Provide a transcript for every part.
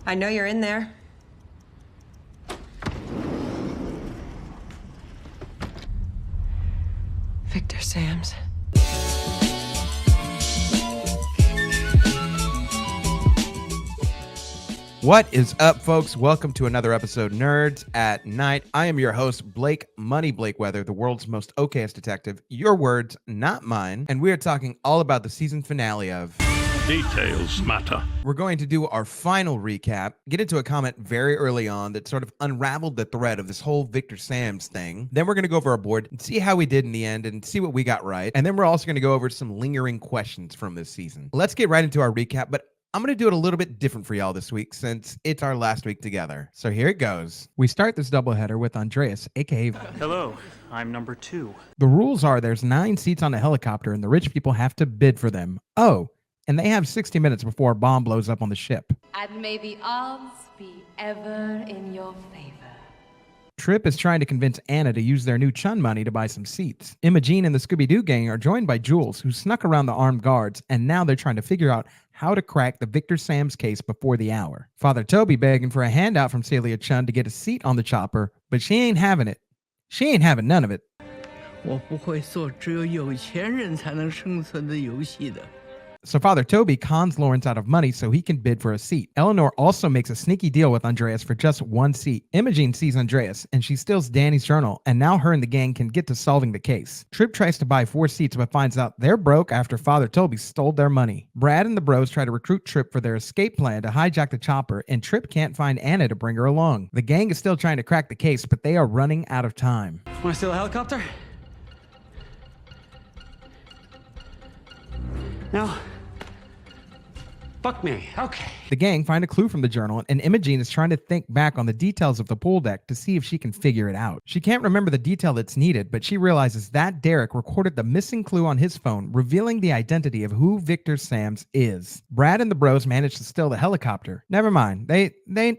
I know you're in there. Viktor Sams. What is up, folks? Welcome to another episode, Nerds at Night. I am your host, Blake Weather, the world's most okayest detective. Your words, not mine. And we are talking all about the season finale of... Details matter. We're going to do our final recap, get into a comment very early on that sort of unraveled the thread of this whole Viktor Sams thing. Then we're going to go over our board and see how we did in the end and see what we got right. And then we're also going to go over some lingering questions from this season. Let's get right into our recap, but I'm going to do it a little bit different for y'all this week since it's our last week together. So here it goes. We start this doubleheader with Andreas, aka... Hello, I'm number 2. The rules are there's 9 seats on the helicopter and the rich people have to bid for them. Oh, and they have 60 minutes before a bomb blows up on the ship. And may the odds be ever in your favor. Trip is trying to convince Anna to use their new Chun money to buy some seats. Imogene and the Scooby-Doo gang are joined by Jules, who snuck around the armed guards, and now they're trying to figure out how to crack the Viktor Sams case before the hour. Father Toby begging for a handout from Celia Chun to get a seat on the chopper, but she ain't having it. She ain't having none of it. 我不会做只有有钱人才能生存的游戏的。 So Father Toby cons Lawrence out of money so he can bid for a seat. Eleanor also makes a sneaky deal with Andreas for just 1 seat. Imogene sees Andreas, and she steals Danny's journal, and now her and the gang can get to solving the case. Trip tries to buy 4 seats but finds out they're broke after Father Toby stole their money. Brad and the bros try to recruit Trip for their escape plan to hijack the chopper, and Trip can't find Anna to bring her along. The gang is still trying to crack the case, but they are running out of time. Want to steal a helicopter? No? Fuck me. Okay. The gang find a clue from the journal, and Imogene is trying to think back on the details of the pool deck to see if she can figure it out. She can't remember the detail that's needed, but she realizes that Derek recorded the missing clue on his phone, revealing the identity of who Viktor Sams is. Brad and the bros manage to steal the helicopter. Never mind, they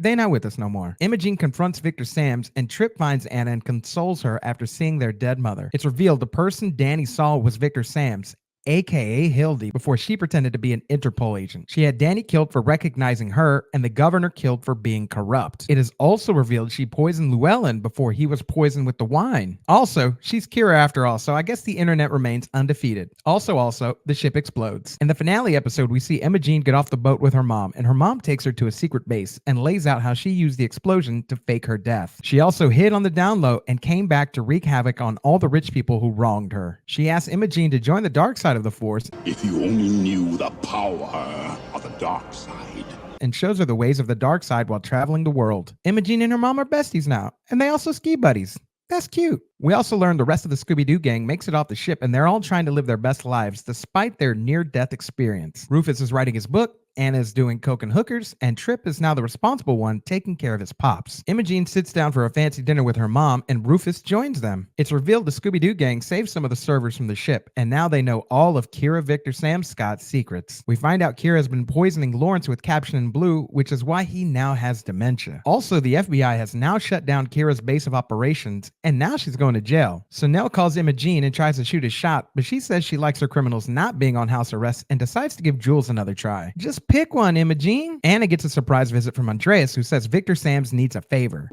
not with us no more. Imogene confronts Viktor Sams, and Trip finds Anna and consoles her after seeing their dead mother. It's revealed the person Danny saw was Viktor Sams, aka Hildy, before she pretended to be an Interpol agent. She had Danny killed for recognizing her and the governor killed for being corrupt. It is also revealed she poisoned Llewellyn before he was poisoned with the wine. Also, she's Kira after all, so I guess the internet remains undefeated. Also, the ship explodes. In the finale episode, we see Imogene get off the boat with her mom, and her mom takes her to a secret base and lays out how she used the explosion to fake her death. She also hid on the down low and came back to wreak havoc on all the rich people who wronged her. She asked Imogene to join the dark side of the Force. If you only knew the power of the dark side. And shows her the ways of the dark side while traveling the world. Imogene and her mom are besties now, and they also ski buddies. That's cute. We also learn the rest of the Scooby-Doo gang makes it off the ship, and they're all trying to live their best lives despite their near-death experience. Rufus is writing his book, Anna is doing coke and hookers, and Trip is now the responsible one taking care of his pops. Imogene sits down for a fancy dinner with her mom, and Rufus joins them. It's revealed the Scooby-Doo gang saved some of the servers from the ship, and now they know all of Kira Viktor Sam Scott's secrets. We find out Kira has been poisoning Lawrence with caption blue, which is why he now has dementia. Also, the FBI has now shut down Kira's base of operations, and now she's going to jail. So Nell calls Imogene and tries to shoot a shot, but she says she likes her criminals not being on house arrest and decides to give Jules another try. Just pick one, Imogene. Anna gets a surprise visit from Andreas, who says Viktor Sams needs a favor.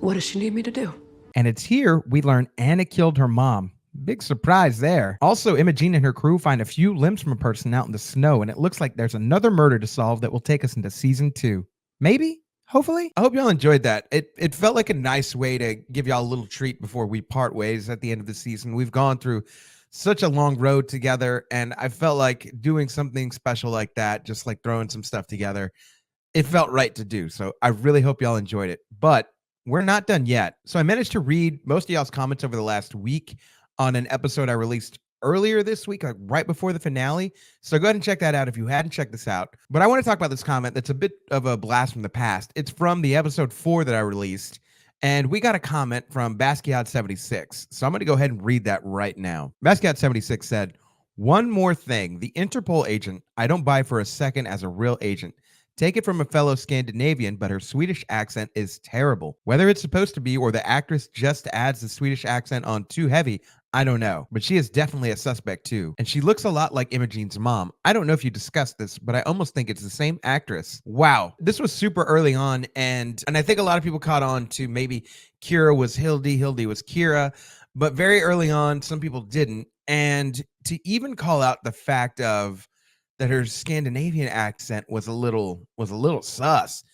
What does she need me to do? And it's here we learn Anna killed her mom. Big surprise there. Also, Imogene and her crew find a few limbs from a person out in the snow, and it looks like there's another murder to solve that will take us into season 2. Maybe? Hopefully. I hope y'all enjoyed that. It felt like a nice way to give y'all a little treat before we part ways at the end of the season. We've gone through such a long road together, and I felt like doing something special like that, just like throwing some stuff together, it felt right to do. So I really hope y'all enjoyed it, but we're not done yet. So I managed to read most of y'all's comments over the last week on an episode I released earlier this week, like right before the finale. So go ahead and check that out if you hadn't checked this out. But I want to talk about this comment that's a bit of a blast from the past. It's from the episode 4 that I released. And we got a comment from Basquiat76. So I'm going to go ahead and read that right now. Basquiat76 said, "One more thing. The Interpol agent, I don't buy for a second as a real agent. Take it from a fellow Scandinavian, but her Swedish accent is terrible. Whether it's supposed to be or the actress just adds the Swedish accent on too heavy, I don't know, but she is definitely a suspect too. And she looks a lot like Imogene's mom. I don't know if you discussed this, but I almost think it's the same actress. Wow. This was super early on, and I think a lot of people caught on to maybe Kira was Hildy, Hildy was Kira, but very early on, some people didn't. And to even call out the fact of that her Scandinavian accent was a little sus.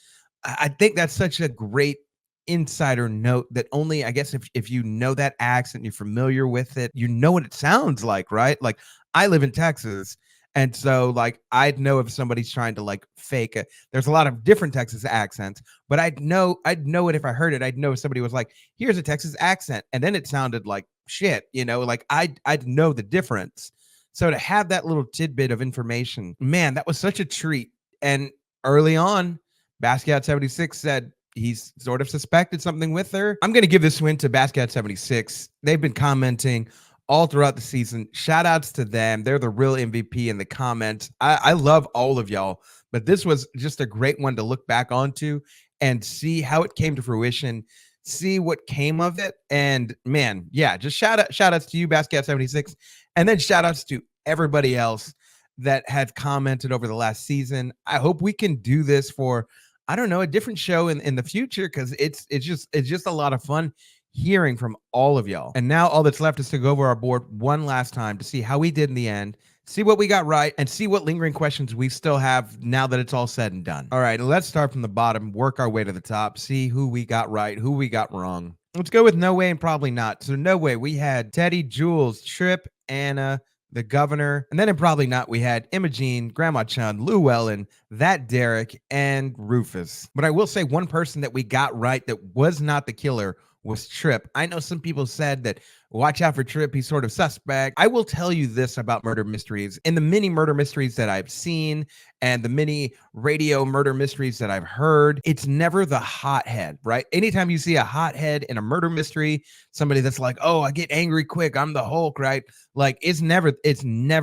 I think that's such a great insider note that only, I guess, if you know that accent, you're familiar with it, you know what it sounds like, right? Like, I live in Texas, and so like I'd know if somebody's trying to like fake it. There's a lot of different Texas accents, but I'd know it if I heard it. I'd know if somebody was like, here's a Texas accent, and then it sounded like shit, like I'd know the difference. So to have that little tidbit of information, man, that was such a treat. And early on, Basquiat 76 said he's sort of suspected something with her. I'm going to give this win to Basquiat 76. They've been commenting all throughout the season. Shout outs to them. They're the real MVP in the comments. I love all of y'all, but this was just a great one to look back onto and see how it came to fruition, see what came of it. And man, yeah, just shout outs to you, Basquiat 76, and then shout outs to everybody else that had commented over the last season. I hope we can do this for, I don't know, a different show in the future, because it's just a lot of fun hearing from all of y'all. And now all that's left is to go over our board one last time to see how we did in the end, see what we got right, and see what lingering questions we still have now that it's all said and done. All right, let's start from the bottom, work our way to the top, see who we got right, who we got wrong. Let's go with No Way and Probably Not. So No Way, we had Teddy, Jules, Trip, Anna, the governor, and then in Probably Not, we had Imogene, Grandma Chun, Llewellyn, that Derek, and Rufus. But I will say one person that we got right that was not the killer was Trip. I know some people said that watch out for Trip, he's sort of suspect. I will tell you this about murder mysteries. In the many murder mysteries that I've seen and the many radio murder mysteries that I've heard, it's never the hothead, right? Anytime you see a hothead in a murder mystery, somebody that's like, oh, I get angry quick, I'm the Hulk, right? Like, it's never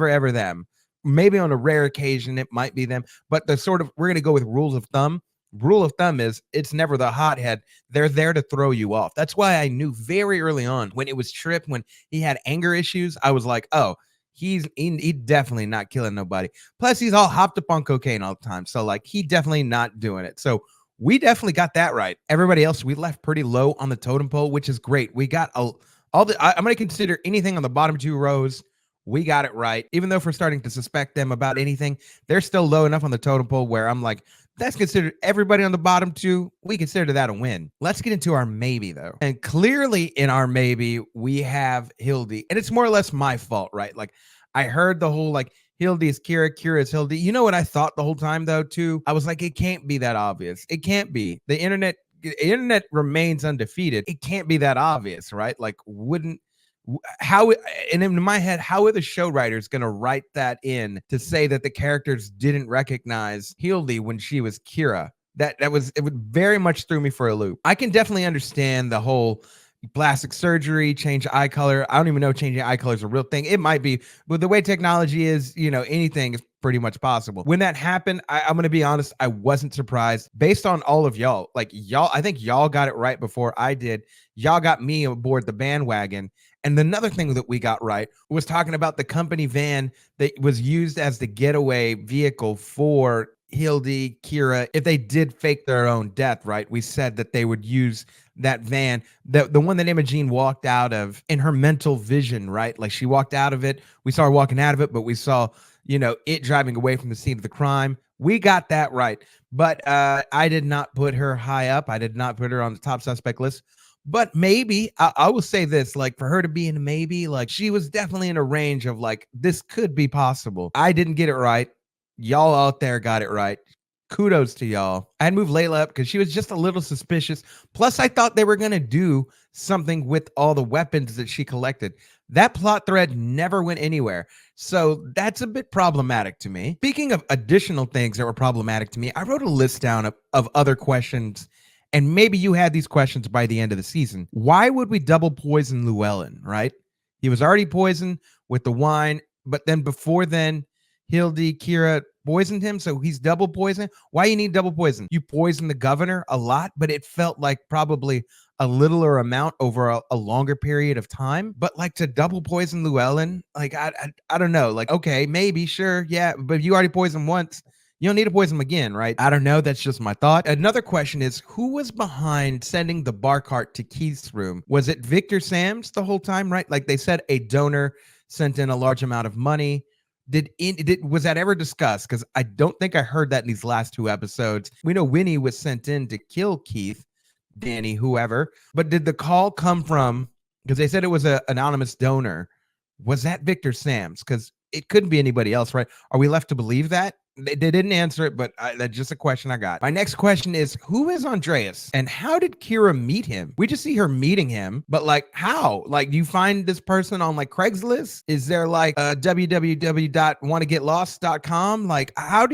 ever them. Maybe on a rare occasion it might be them, but we're going to go with rules of thumb. Rule of thumb is it's never the hothead. They're there to throw you off. That's why I knew very early on when it was Trip, when he had anger issues, I was like, oh, he definitely not killing nobody. Plus, he's all hopped up on cocaine all the time. So like, he definitely not doing it. So we definitely got that right. Everybody else, we left pretty low on the totem pole, which is great. We got I'm going to consider anything on the bottom two rows. We got it right. Even though if we're starting to suspect them about anything, they're still low enough on the totem pole where I'm like, that's considered everybody on the bottom two. We consider that a win. Let's get into our maybe, though. And clearly in our maybe, we have Hildy. And it's more or less my fault, right? Like, I heard the whole, like, Hildy is Kira, Kira is Hildy. You know what I thought the whole time, though, too? I was like, it can't be that obvious. It can't be. The internet remains undefeated. It can't be that obvious, right? Like, and in my head, how are the show writers going to write that in to say that the characters didn't recognize Hildy when she was Kira? It would very much threw me for a loop. I can definitely understand the whole plastic surgery, change eye color. I don't even know changing eye color is a real thing. It might be, but the way technology is, anything is pretty much possible. When that happened, I'm going to be honest, I wasn't surprised based on all of y'all. Like, I think y'all got it right before I did. Y'all got me aboard the bandwagon. And another thing that we got right was talking about the company van that was used as the getaway vehicle for Hildy, Kira, if they did fake their own death, right? We said that they would use that van, the one that Imogene walked out of in her mental vision, right? Like, she walked out of it. We saw her walking out of it, but we saw, it driving away from the scene of the crime. We got that right. But I did not put her high up. I did not put her on the top suspect list. But maybe I will say this, like, for her to be in a maybe, like, she was definitely in a range of like, this could be possible. I didn't get it right. Y'all out there got it right. Kudos to y'all. I'd move Layla up because she was just a little suspicious. Plus, I thought they were going to do something with all the weapons that she collected. That plot thread never went anywhere. So that's a bit problematic to me. Speaking of additional things that were problematic to me, I wrote a list down of other questions. And maybe you had these questions by the end of the season. Why would we double poison Llewellyn, right? He was already poisoned with the wine, but then before then, Hildy, Kira poisoned him, so he's double poisoned. Why you need double poison? You poisoned the governor a lot, but it felt like probably a littler amount over a longer period of time. But like to double poison Llewellyn, like I don't know. Like, okay, maybe, sure, yeah, but if you already poisoned once, you don't need to poison him again, right? I don't know. That's just my thought. Another question is, who was behind sending the bar cart to Keith's room? Was it Viktor Sams the whole time, right? Like they said, a donor sent in a large amount of money. Was that ever discussed? Because I don't think I heard that in these last 2 episodes. We know Winnie was sent in to kill Keith, Danny, whoever. But did the call come from, because they said it was an anonymous donor, was that Viktor Sams? Because it couldn't be anybody else, right? Are we left to believe that? They didn't answer it, but that's just a question I got. My next question is, who is Andreas and how did Kira meet him? We just see her meeting him, but like how? Like, do you find this person on like Craigslist? Is there like www.wannagetlost.com? Like, how,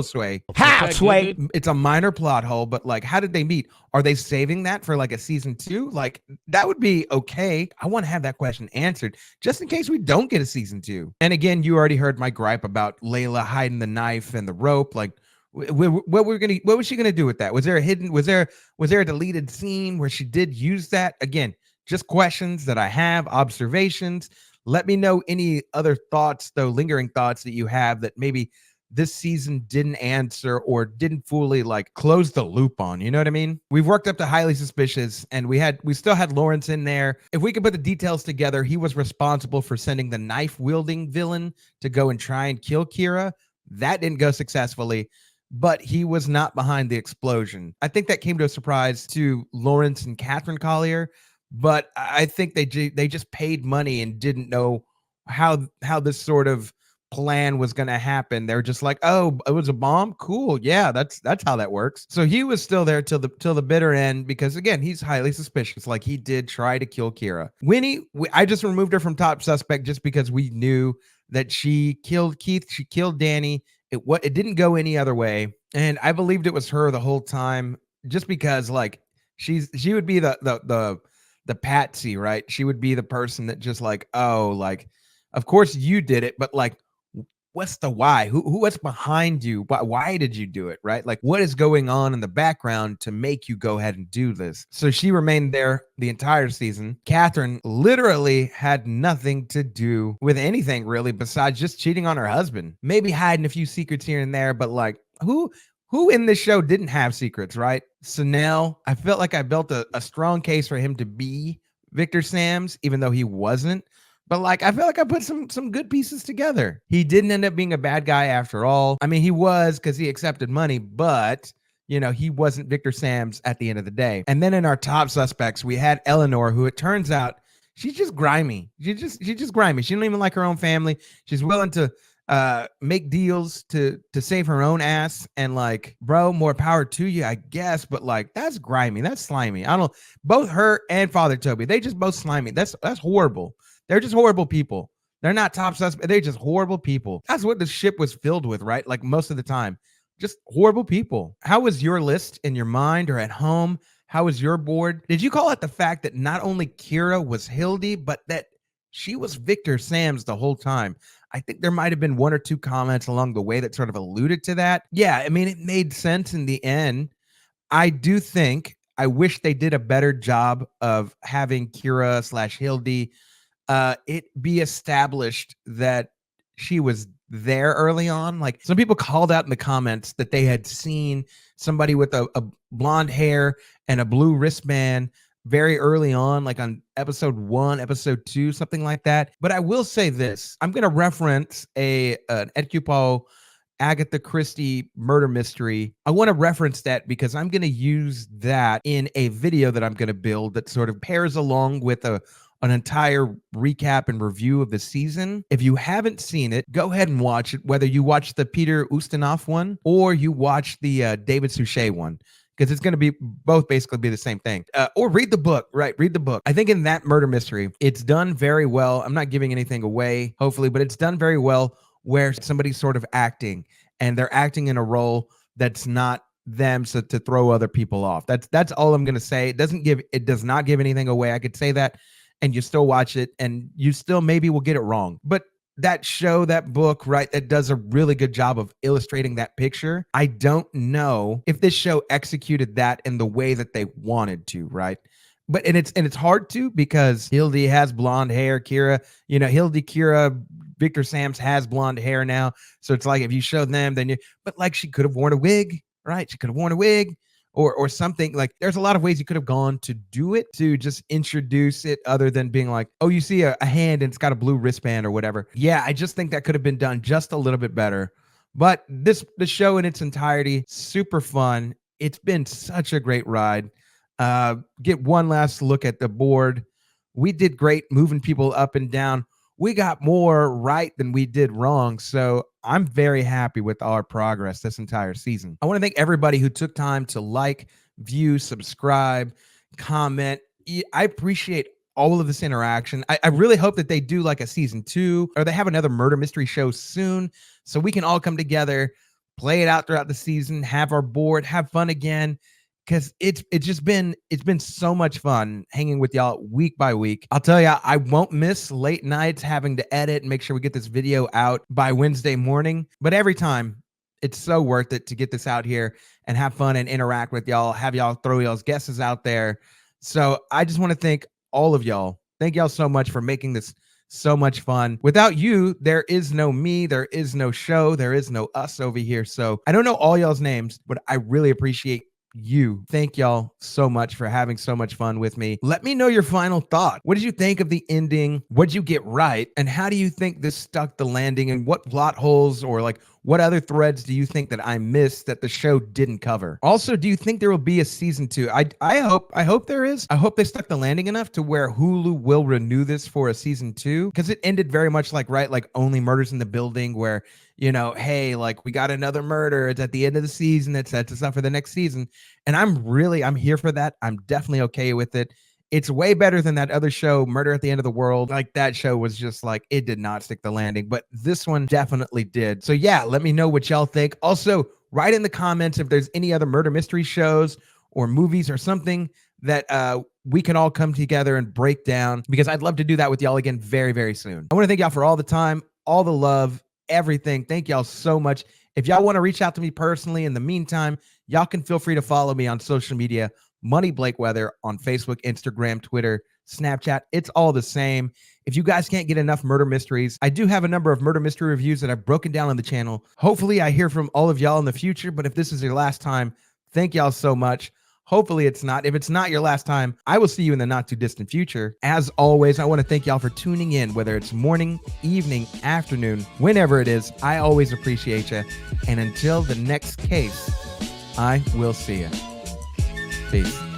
Sway? How, Sway? It's a minor plot hole, but like, how did they meet? Are they saving that for like a season 2? Like, that would be okay. I want to have that question answered just in case we don't get a season 2. And again, you already heard my gripe about Layla hiding the knife and the rope. Like, what was she gonna do with that? Was there a deleted scene where she did use that? Again, just questions that I have, observations. Let me know any other thoughts, though, lingering thoughts that you have that maybe this season didn't answer or didn't fully like close the loop on. You know what I mean? We've worked up to highly suspicious, and we still had Lawrence in there. If we could put the details together, he was responsible for sending the knife-wielding villain to go and try and kill Kira. That didn't go successfully, but he was not behind the explosion. I think that came to a surprise to Lawrence and Catherine Collier, but I think they just paid money and didn't know how this sort of plan was going to happen. They're just like, oh, it was a bomb. Cool. Yeah, that's how that works. So he was still there till the bitter end because again, he's highly suspicious. Like he did try to kill Kira. Winnie, I just removed her from top suspect just because we knew that she killed Keith. She killed Danny. It didn't go any other way. And I believed it was her the whole time just because like she would be the patsy, right? She would be the person that just like, oh, like, of course you did it, but like, what's the why? What's behind you? Why did you do it? Right? Like, what is going on in the background to make you go ahead and do this? So she remained there the entire season. Catherine literally had nothing to do with anything really besides just cheating on her husband. Maybe hiding a few secrets here and there, but like, who in this show didn't have secrets, right? Sunel, I felt like I built a strong case for him to be Viktor Sams, even though he wasn't. But like, I feel like I put some good pieces together. He didn't end up being a bad guy after all. I mean, he was because he accepted money, but you know, he wasn't Viktor Sams at the end of the day. And then in our top suspects, we had Eleanor, who it turns out she's just grimy. She's just grimy. She don't even like her own family. She's willing to make deals to save her own ass. And like, bro, more power to you, I guess. But like, that's grimy. That's slimy. I don't. Both her and Father Toby, they just both slimy. That's horrible. They're just horrible people. They're not top suspects. They're just horrible people. That's what the ship was filled with, right? Like most of the time, just horrible people. How was your list in your mind or at home? How was your board? Did you call out the fact that not only Kira was Hildy, but that she was Viktor Sams the whole time? I think there might have been 1 or 2 comments along the way that sort of alluded to that. Yeah, I mean, it made sense in the end. I do think, I wish they did a better job of having Kira / Hildy it be established that she was there early on. Like some people called out in the comments that they had seen somebody with a blonde hair and a blue wristband very early on, like on episode 1, episode 2, something like that. But I will say this, I'm going to reference an Hercule Poirot Agatha Christie murder mystery. I want to reference that because I'm going to use that in a video that I'm going to build that sort of pairs along with an entire recap and review of the season. If you haven't seen it, go ahead and watch it, whether you watch the Peter Ustinov one or you watch the David Suchet one, because it's going to be both basically be the same thing. Or read the book, right? Read the book. I think in that murder mystery, it's done very well. I'm not giving anything away, hopefully, but it's done very well where somebody's sort of acting and they're acting in a role that's not them, so to throw other people off. That's all I'm going to say. It does not give anything away. I could say that and you still watch it and you still maybe will get it wrong. But that show, that book, right, that does a really good job of illustrating that picture. I don't know if this show executed that in the way that they wanted to, right? But it's hard to, because Hildy has blonde hair, Kira, Hildy, Kira, Viktor Sams has blonde hair now. So it's like if you show them, then but like she could have worn a wig, right? She could have worn a wig or something. Like there's a lot of ways you could have gone to do it, to just introduce it, other than being like, oh, you see a hand and it's got a blue wristband or whatever. Yeah, I just think that could have been done just a little bit better. But the show in its entirety, super fun. It's been such a great ride. Get one last look at the board. We did great moving people up and down. We got more right than we did wrong. So I'm very happy with our progress this entire season. I want to thank everybody who took time to like, view, subscribe, comment. I appreciate all of this interaction. I really hope that they do like a season 2, or they have another murder mystery show soon, so we can all come together, play it out throughout the season, have our board, have fun again. Because it's been so much fun hanging with y'all week by week. I'll tell you, I won't miss late nights having to edit and make sure we get this video out by Wednesday morning. But every time, it's so worth it to get this out here and have fun and interact with y'all, have y'all throw y'all's guesses out there. So I just want to thank all of y'all. Thank y'all so much for making this so much fun. Without you, there is no me, there is no show, there is no us over here. So I don't know all y'all's names, but I really appreciate you. Thank y'all so much for having so much fun with me. Let me know your final thought. What did you think of the ending? What did you get right? And how do you think this stuck the landing? And what plot holes or like what other threads do you think that I missed that the show didn't cover? Also, do you think there will be a season 2? I hope there is. I hope they stuck the landing enough to where Hulu will renew this for a season 2, because it ended very much like, right, like Only Murders in the Building, where hey, like we got another murder. It's at the end of the season. It sets us up for the next season. And I'm here for that. I'm definitely okay with it. It's way better than that other show, Murder at the End of the World. Like that show was just like, it did not stick the landing, but this one definitely did. So yeah, let me know what y'all think. Also, write in the comments if there's any other murder mystery shows or movies or something that we can all come together and break down, because I'd love to do that with y'all again very, very soon. I want to thank y'all for all the time, all the love, everything. Thank y'all so much. If y'all want to reach out to me personally in the meantime, y'all can feel free to follow me on social media, Money Blake Weather, on Facebook, Instagram, Twitter, Snapchat. It's all the same. If you guys can't get enough murder mysteries, I do have a number of murder mystery reviews that I've broken down on the channel. Hopefully I hear from all of y'all in the future, but if this is your last time, thank y'all so much. Hopefully it's not. If it's not your last time, I will see you in the not too distant future. As always, I want to thank y'all for tuning in, whether it's morning, evening, afternoon, whenever it is. I always appreciate you. And until the next case, I will see you. Peace.